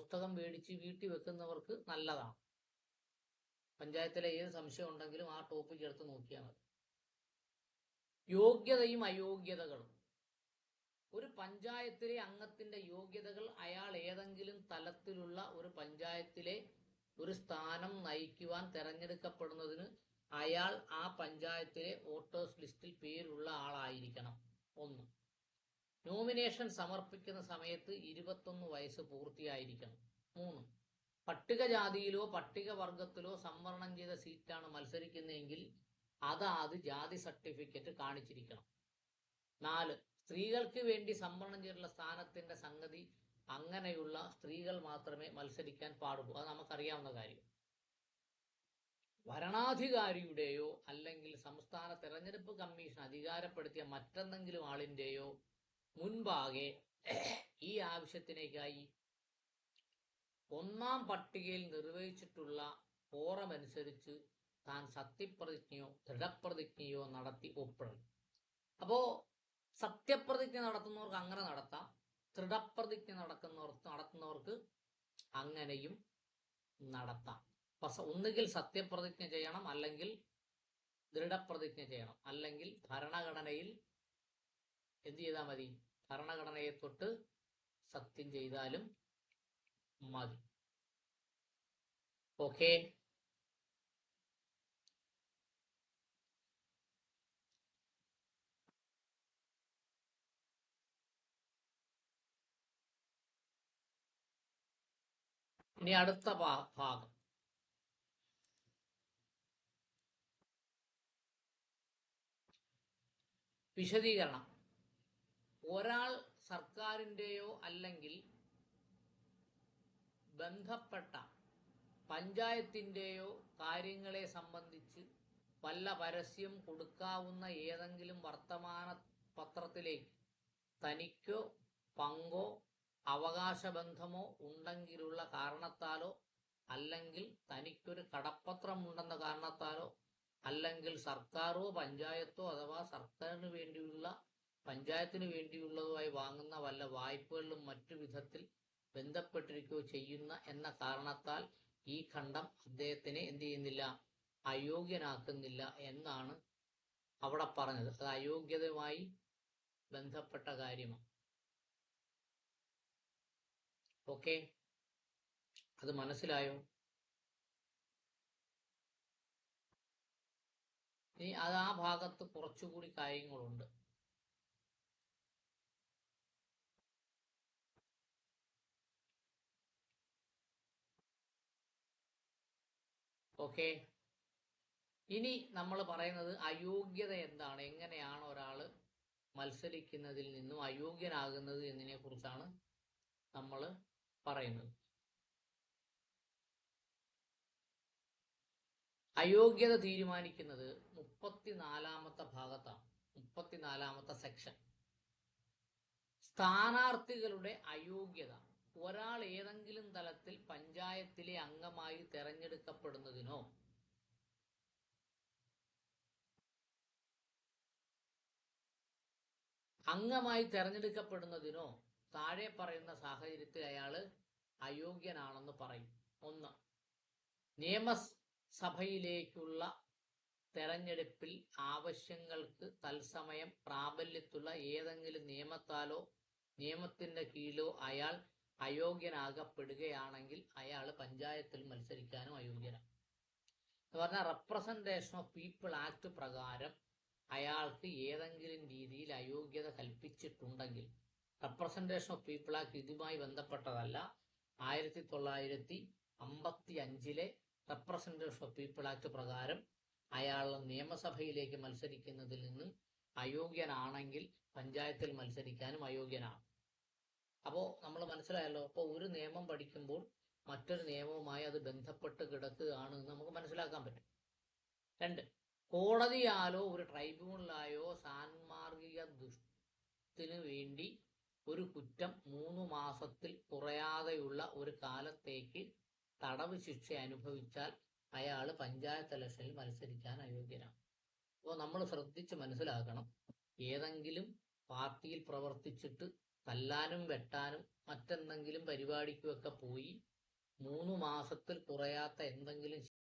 പുസ്തകം മേടിച്ച് വീട്ടിൽ വെക്കുന്നവർക്ക് നല്ലതാണ്. പഞ്ചായത്തിലെ ഏത് സംശയം ഉണ്ടെങ്കിലും ആ ടോപ്പിക് എടുത്ത് നോക്കിയാൽ മതി. യോഗ്യതയും അയോഗ്യതകളും. ഒരു പഞ്ചായത്തിലെ അംഗത്തിന്റെ യോഗ്യതകൾ അയാൾ ഏതെങ്കിലും തലത്തിലുള്ള ഒരു പഞ്ചായത്തിലെ ഒരു സ്ഥാനം നയിക്കുവാൻ തെരഞ്ഞെടുക്കപ്പെടുന്നതിന് അയാൾ ആ പഞ്ചായത്തിലെ വോട്ടേഴ്സ് ലിസ്റ്റിൽ പേരുള്ള ആളായിരിക്കണം. 1. നോമിനേഷൻ സമർപ്പിക്കുന്ന സമയത്ത് 21 വയസ്സ് പൂർത്തിയായിരിക്കണം. 3. പട്ടികജാതിയിലോ പട്ടികവർഗത്തിലോ സംവരണം ചെയ്ത സീറ്റാണ് മത്സരിക്കുന്നതെങ്കിൽ അത് ജാതി സർട്ടിഫിക്കറ്റ് കാണിച്ചിരിക്കണം. 4. സ്ത്രീകൾക്ക് വേണ്ടി സംവരണം ചെയ്തിട്ടുള്ള സ്ഥാനത്തിന്റെ സംഗതി അങ്ങനെയുള്ള സ്ത്രീകൾ മാത്രമേ മത്സരിക്കാൻ പാടുള്ളൂ. അത് നമുക്കറിയാവുന്ന കാര്യം. ഭരണാധികാരിയുടെയോ അല്ലെങ്കിൽ സംസ്ഥാന തെരഞ്ഞെടുപ്പ് കമ്മീഷൻ അധികാരപ്പെടുത്തിയ മറ്റെന്തെങ്കിലും ആളിന്റെയോ മുൻപാകെ ഈ ആവശ്യത്തിനേക്കായി 1-ാം പട്ടികയിൽ നിർവഹിച്ചിട്ടുള്ള ഫോറം അനുസരിച്ച് താൻ സത്യപ്രതിജ്ഞയോ ദൃഢപ്രതിജ്ഞയോ നടത്തി ഒപ്പിടണം. അപ്പോ സത്യപ്രതിജ്ഞ നടത്തുന്നവർക്ക് അങ്ങനെ നടത്താം, ദൃഢപ്രതിജ്ഞ നടത്തുന്നവർക്ക് അങ്ങനെയും നടത്താം. ഒന്നുകിൽ സത്യപ്രതിജ്ഞ ചെയ്യണം, അല്ലെങ്കിൽ ദൃഢപ്രതിജ്ഞ ചെയ്യണം, അല്ലെങ്കിൽ ഭരണഘടനയിൽ എന്ത് ചെയ്താൽ മതി, ഭരണഘടനയെ തൊട്ട് സത്യം ചെയ്താലും മതി. ഓക്കെ. ഇനി അടുത്ത ഭാഗം. വിശദീകരണം. ഒരാൾ സർക്കാരിൻ്റെയോ അല്ലെങ്കിൽ ബന്ധപ്പെട്ട പഞ്ചായത്തിൻ്റെയോ കാര്യങ്ങളെ സംബന്ധിച്ച് വല്ല പരസ്യം കൊടുക്കാവുന്ന ഏതെങ്കിലും വർത്തമാന പത്രത്തിലേക്ക് തനിക്കോ പങ്കോ അവകാശബന്ധമോ ഉണ്ടെങ്കിലുള്ള കാരണത്താലോ, അല്ലെങ്കിൽ തനിക്കൊരു കടപ്പത്രമുണ്ടെന്ന കാരണത്താലോ, അല്ലെങ്കിൽ സർക്കാരോ പഞ്ചായത്തോ അഥവാ സർക്കാരിന് വേണ്ടിയുള്ള പഞ്ചായത്തിന് വേണ്ടിയുള്ളതുമായി വാങ്ങുന്ന വല്ല വായ്പകളിലും മറ്റു വിധത്തിൽ ബന്ധപ്പെട്ടിരിക്കുകയോ ചെയ്യുന്ന എന്ന കാരണത്താൽ ഈ ഖണ്ഡം അദ്ദേഹത്തിനെ എന്ത് ചെയ്യുന്നില്ല, അയോഗ്യനാക്കുന്നില്ല എന്നാണ് അവിടെ പറഞ്ഞത്. അത് അയോഗ്യതയുമായി ബന്ധപ്പെട്ട കാര്യമാണ്. ഓക്കെ, അത് മനസ്സിലായോ? ഇനി അത് ആ ഭാഗത്ത് കുറച്ചുകൂടി കാര്യങ്ങളുണ്ട്. ഓക്കെ, ഇനി നമ്മൾ പറയുന്നത് അയോഗ്യത എന്താണ്, എങ്ങനെയാണ് ഒരാൾ മത്സരിക്കുന്നതിൽ നിന്നും അയോഗ്യനാകുന്നത് എന്നതിനെ കുറിച്ചാണ് നമ്മൾ പറയുന്നത്. അയോഗ്യത തീരുമാനിക്കുന്നത് 34-ാമത്തെ ഭാഗത്താണ്, 34-ാമത്തെ സെക്ഷൻ. സ്ഥാനാർത്ഥികളുടെ അയോഗ്യത. ഒരാൾ ഏതെങ്കിലും തലത്തിൽ പഞ്ചായത്തിലെ അംഗമായി തെരഞ്ഞെടുക്കപ്പെടുന്നതിനോ താഴെ പറയുന്ന സാഹചര്യത്തിൽ അയാൾ അയോഗ്യനാണെന്ന് പറയും. 1. നിയമസഭയിലേക്കുള്ള തെരഞ്ഞെടുപ്പിൽ ആവശ്യങ്ങൾക്ക് തത്സമയം പ്രാബല്യത്തുള്ള ഏതെങ്കിലും നിയമത്താലോ നിയമത്തിന്റെ കീഴിലോ അയാൾ അയോഗ്യനാകപ്പെടുകയാണെങ്കിൽ അയാൾ പഞ്ചായത്തിൽ മത്സരിക്കാനും അയോഗ്യനാണ്. എന്ന് പറഞ്ഞാൽ റെപ്രസെന്റേഷൻ ഓഫ് പീപ്പിൾ ആക്ട് പ്രകാരം അയാൾക്ക് ഏതെങ്കിലും രീതിയിൽ അയോഗ്യത കൽപ്പിച്ചിട്ടുണ്ടെങ്കിൽ, റെപ്രസെന്റേഷൻ ഓഫ് പീപ്പിൾ ആക്ട് ഇതുമായി ബന്ധപ്പെട്ടതല്ല, 1955 റെപ്രസെന്റേഷൻ ഓഫ് പീപ്പിൾ ആക്ട് പ്രകാരം അയാൾ നിയമസഭയിലേക്ക് മത്സരിക്കുന്നതിൽ നിന്നും അയോഗ്യനാണെങ്കിൽ പഞ്ചായത്തിൽ മത്സരിക്കാനും അയോഗ്യനാണ്. അപ്പോൾ നമ്മൾ മനസ്സിലായല്ലോ. അപ്പോൾ ഒരു നിയമം പഠിക്കുമ്പോൾ മറ്റൊരു നിയമവുമായി അത് ബന്ധപ്പെട്ട് കിടക്കുകയാണ് എന്ന് നമുക്ക് മനസ്സിലാക്കാൻ പറ്റും. 2. കോടതിയാലോ ഒരു ട്രൈബ്യൂണലായോ സാൻമാർഗിക ദുഷ്ടത്തിനു വേണ്ടി ഒരു കുറ്റം 3 മാസത്തിൽ കുറയാതെയുള്ള ഒരു കാലത്തേക്ക് തടവ് ശിക്ഷ അനുഭവിച്ചാൽ അയാൾ പഞ്ചായത്ത് ഇലക്ഷനിൽ മത്സരിക്കാൻ അയോഗ്യനാണ്. അപ്പോൾ നമ്മൾ ശ്രദ്ധിച്ച് മനസ്സിലാക്കണം, ഏതെങ്കിലും പാർട്ടിയിൽ പ്രവർത്തിച്ചിട്ട് തല്ലാനും വെട്ടാനും മറ്റെന്തെങ്കിലും പരിപാടിക്കുമൊക്കെ പോയി 3 മാസത്തിൽ കുറയാത്ത എന്തെങ്കിലും